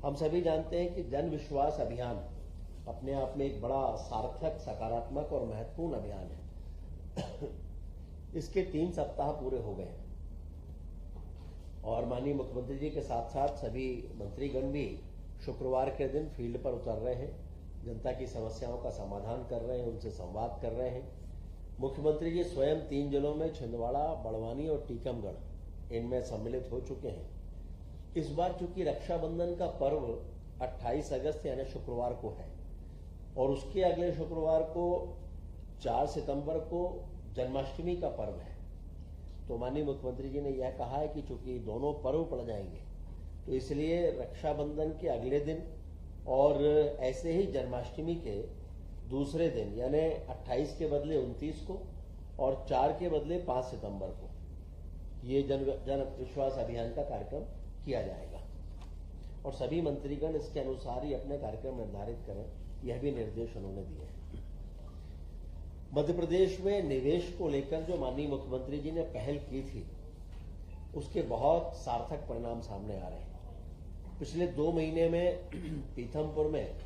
हम सभी जानते हैं कि जन विश्वास अभियान अपने आप में एक बड़ा सार्थक, सकारात्मक और महत्वपूर्ण अभियान है। इसके 3 सप्ताह पूरे हो गए हैं और माननीय मुख्यमंत्री जी के साथ साथ सभी मंत्रीगण भी शुक्रवार के दिन फील्ड पर उतर रहे हैं, जनता की समस्याओं का समाधान कर रहे हैं, उनसे संवाद कर रहे हैं। मुख्यमंत्री जी स्वयं 3 जिलों में छिंदवाड़ा, बड़वानी और टीकमगढ़ इनमें सम्मिलित हो चुके हैं। इस बार चूंकि रक्षाबंधन का पर्व 28 अगस्त यानी शुक्रवार को है और उसके अगले शुक्रवार को 4 सितंबर को जन्माष्टमी का पर्व है, तो माननीय मुख्यमंत्री जी ने यह कहा है कि चूंकि दोनों पर्व पड़ जाएंगे तो इसलिए रक्षाबंधन के अगले दिन और ऐसे ही जन्माष्टमी के दूसरे दिन यानी 28 के बदले 29 को और 4 के बदले 5 सितंबर को ये जन विश्वास अभियान का कार्यक्रम किया जाएगा और सभी मंत्रीगण इसके अनुसार ही अपने कार्यक्रम निर्धारित करें, यह भी निर्देश उन्होंने दिए हैं। मध्य प्रदेश में निवेश को लेकर जो माननीय मुख्यमंत्री जी ने पहल की थी उसके बहुत सार्थक परिणाम सामने आ रहे हैं। पिछले 2 महीने में पीथमपुर में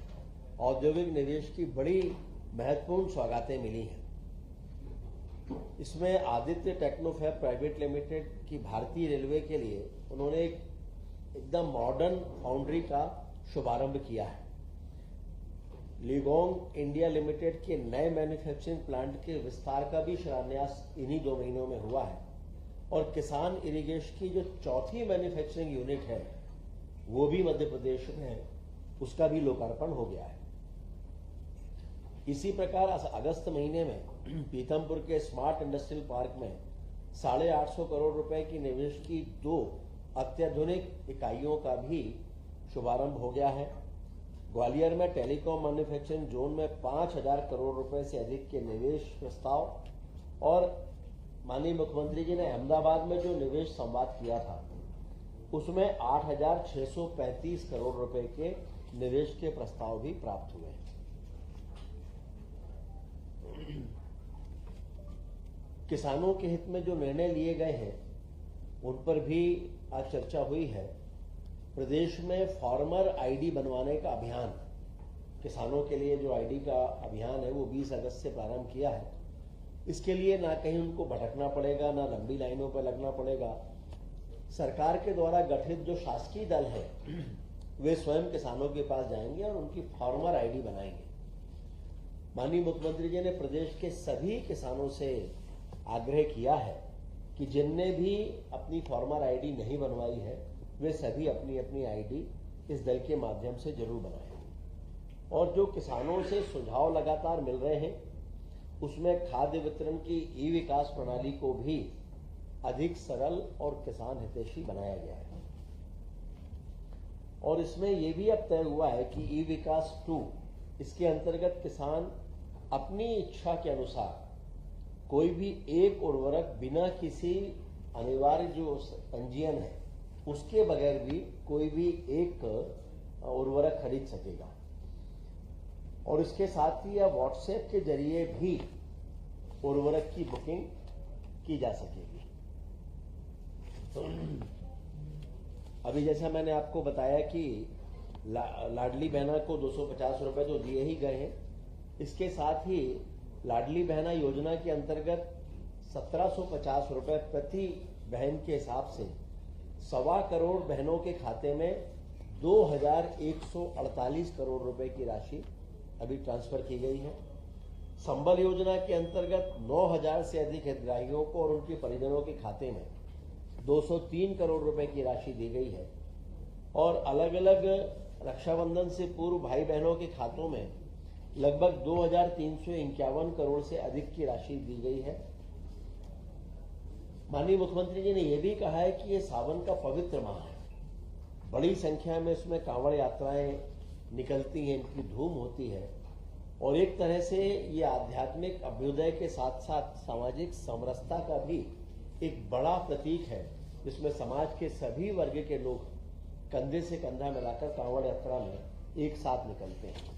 औद्योगिक निवेश की बड़ी महत्वपूर्ण सौगातें मिली हैं। इसमें आदित्य टेक्नोफैब प्राइवेट लिमिटेड की भारतीय रेलवे के लिए उन्होंने एकदम मॉडर्न फाउंड्री का शुभारंभ किया है। लिगोंग इंडिया लिमिटेड के नए मैन्युफैक्चरिंग प्लांट के विस्तार का भी शिलान्यास इन्हीं 2 महीनों में हुआ है और किसान इरिगेशन की जो 4थी मैन्युफैक्चरिंग यूनिट है वो भी मध्य प्रदेश में है, उसका भी लोकार्पण हो गया है। इसी प्रकार अगस्त महीने में पीथमपुर के स्मार्ट इंडस्ट्रियल पार्क में 850 करोड़ रुपए की निवेश की 2 अत्याधुनिक इकाइयों का भी शुभारंभ हो गया है। ग्वालियर में टेलीकॉम मैन्युफैक्चरिंग जोन में 5000 करोड़ रुपए से अधिक के निवेश प्रस्ताव और माननीय मुख्यमंत्री जी ने अहमदाबाद में जो निवेश संवाद किया था उसमें 8635 करोड़ रुपए के निवेश के प्रस्ताव भी प्राप्त हुए हैं। किसानों के हित में जो निर्णय लिए गए हैं उन पर भी आज चर्चा हुई है। प्रदेश में फार्मर आईडी बनवाने का अभियान, किसानों के लिए जो आईडी का अभियान है वो 20 अगस्त से प्रारंभ किया है। इसके लिए ना कहीं उनको भटकना पड़ेगा, ना लंबी लाइनों पर लगना पड़ेगा। सरकार के द्वारा गठित जो शासकीय दल है वे स्वयं किसानों के पास जाएंगे और उनकी फार्मर आईडी बनाएंगे। माननीय मुख्यमंत्री जी ने प्रदेश के सभी किसानों से आग्रह किया है कि जिनने भी अपनी फार्मर आईडी नहीं बनवाई है वे सभी अपनी अपनी आईडी इस दल के माध्यम से जरूर बनाएं। और जो किसानों से सुझाव लगातार मिल रहे हैं उसमें खाद्य वितरण की ई विकास प्रणाली को भी अधिक सरल और किसान हितैषी बनाया गया है और इसमें यह भी अब तय हुआ है कि ई विकास 2 इसके अंतर्गत किसान अपनी इच्छा के अनुसार कोई भी एक उर्वरक बिना किसी अनिवार्य जो पंजीयन है उसके बगैर भी कोई भी एक उर्वरक खरीद सकेगा और इसके साथ ही अब व्हाट्सएप के जरिए भी उर्वरक की बुकिंग की जा सकेगी। अभी जैसा मैंने आपको बताया कि लाडली बहना को 250 रुपए तो दिए ही गए हैं, इसके साथ ही लाडली बहना योजना के अंतर्गत 1750 रुपए प्रति बहन के हिसाब से 1.25 करोड़ बहनों के खाते में 2148 करोड़ रुपए की राशि अभी ट्रांसफर की गई है। संबल योजना के अंतर्गत 9000 से अधिक हितग्राहियों को और उनके परिजनों के खाते में 203 करोड़ रुपए की राशि दी गई है और अलग अलग रक्षाबंधन से पूर्व भाई बहनों के खातों में लगभग 2351 करोड़ से अधिक की राशि दी गई है। माननीय मुख्यमंत्री जी ने यह भी कहा है कि ये सावन का पवित्र माह है, बड़ी संख्या में इसमें कांवड़ यात्राएं निकलती हैं, इनकी धूम होती है और एक तरह से ये आध्यात्मिक अभ्युदय के साथ साथ सामाजिक समरसता का भी एक बड़ा प्रतीक है, जिसमें समाज के सभी वर्ग के लोग कंधे से कंधा मिलाकर कांवड़ यात्रा में एक साथ निकलते हैं।